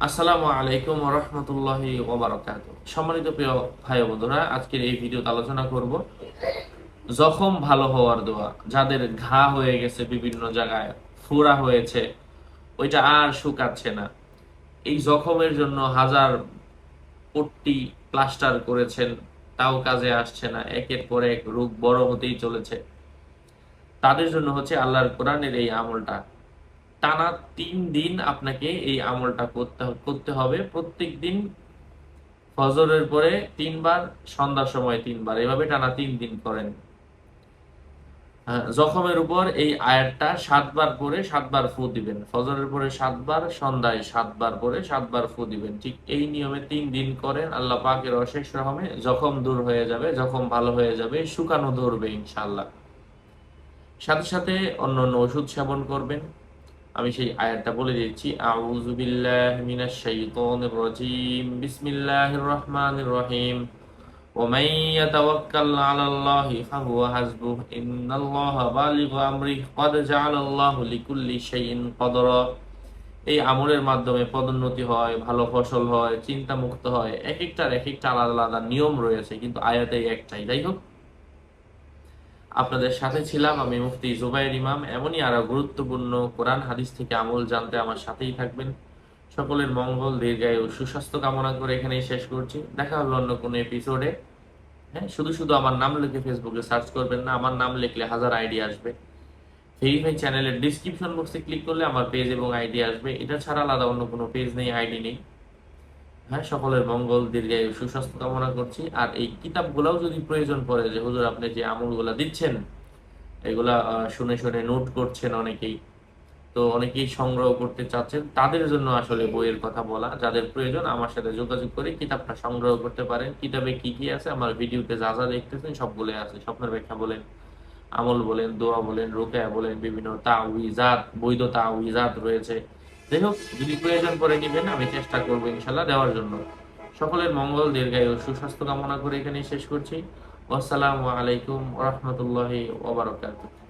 আসসালামু আলাইকুম ওয়া রাহমাতুল্লাহি ওয়া বারাকাতুহু। সম্মানিত প্রিয় ভাই ও বন্ধুরা, আজকের এই ভিডিওতে আলোচনা করব জখম ভালো হওয়ার দোয়া। যাদের ঘা হয়ে গেছে, বিভিন্ন জায়গায় ফোড়া হয়েছে, ওইটা আর শুকাচ্ছে না, এই জখমের জন্য হাজার পট্টি প্লাস্টার করেছেন, তাও কাজে আসছে না, একের পর এক রোগ বড় হতেই চলেছে, তাদের জন্য হচ্ছে আল্লাহর কোরআনের এই আমলটা। টানা 3 দিন আপনাকে এই আমলটা করতে হবে। প্রত্যেক দিন ফজরের পরে 3 বার, সন্ধ্যার সময় 3 বার, এভাবে টানা 3 দিন করেন। জখমের উপর এই আয়াতটা 7 বার পরে 7 বার ফু দিবেন। ফজরের পরে 7 বার, সন্ধ্যায় 7 বার পরে 7 বার ফু দিবেন। ঠিক এই নিয়মে 3 দিন করেন, আল্লাহ পাকের অশেষ রহমে জখম দূর হয়ে যাবে, জখম ভালো হয়ে যাবে, শুকানো ধরবে ইনশাআল্লাহ। সাথে সাথে অন্য অন্য ওষুধ সেবন করবেন। আমি সেই আয়াতটা বলে দিচ্ছি। আউযু বিল্লাহি মিনাশ শাইতানির রাজীম। বিসমিল্লাহির রহমানির রহিম। ومن يتوكل على الله فهو حسبه إن الله بالغ أمره قد جعل الله لكل شيء قدرا। এই আমলের মাধ্যমে পদোন্নতি হয়, ভালো ফসল হয়, চিন্তা মুক্ত হয়। এক একটা আলাদা আলাদা নিয়ম রয়েছে, কিন্তু আয়াতে একটাই। যাই হোক, আপনাদের সাথে ছিলাম আমি মুফতি জুবাইর ইমাম। এমনই আরো গুরুত্বপূর্ণ কোরআন হাদিস থেকে আমল জানতে আমার সাথেই থাকবেন। সকলের মঙ্গল, দীর্ঘায়ু, সুস্বাস্থ্য কামনা করে এখানেই শেষ করছি। দেখা হবে অন্য কোনো এপিসোডে। হ্যাঁ, শুধু শুধু আমার নাম লিখে ফেসবুকে সার্চ করবেন না। আমার নাম লিখলে হাজার আইডি আসবে। ভেরিফাই চ্যানেলের ডিসক্রিপশন বক্সে ক্লিক করলে আমার পেজ এবং আইডি আসবে। এটা ছাড়া আলাদা অন্য কোনো পেজ নেই, আইডি নেই। হ্যাঁ, সকলের মঙ্গল, দীর্ঘায়ু, সুস্বাস্থ্য কামনা করছি। আর এই কিতাবগুলোও যদি প্রয়োজন পড়ে, যে হুজুর আপনি যে আমলগুলা দিচ্ছেন এগুলা শুনে শুনে নোট করছেন অনেকেই, তো অনেকেই সংগ্রহ করতে চাচ্ছেন, তাদের জন্য আসলে বইয়ের কথা বলা। যাদের প্রয়োজন আমার সাথে যোগাযোগ করে কিতাবটা সংগ্রহ করতে পারেন। কিতাবে কি কি আছে আমার ভিডিওতে যা যা দেখতেছেন সবগুলো আছে। স্বপ্নের ব্যাখ্যা বলেন, আমল বলেন, দোয়া বলেন, রুকিয়া বলেন, বিভিন্ন তাওয়িজাত, বৈধ তাওয়িজাত রয়েছে। যাই হোক, যদি প্রয়োজন পড়ে নিবেন, আমি চেষ্টা করবো ইনশাল্লাহ দেওয়ার জন্য। সকলের মঙ্গল, দীর্ঘায়ু, সুস্বাস্থ্য কামনা করে এখানেই শেষ করছি। আসসালামু আলাইকুম ওয়া রাহমাতুল্লাহি ওয়া বারাকাতুহু।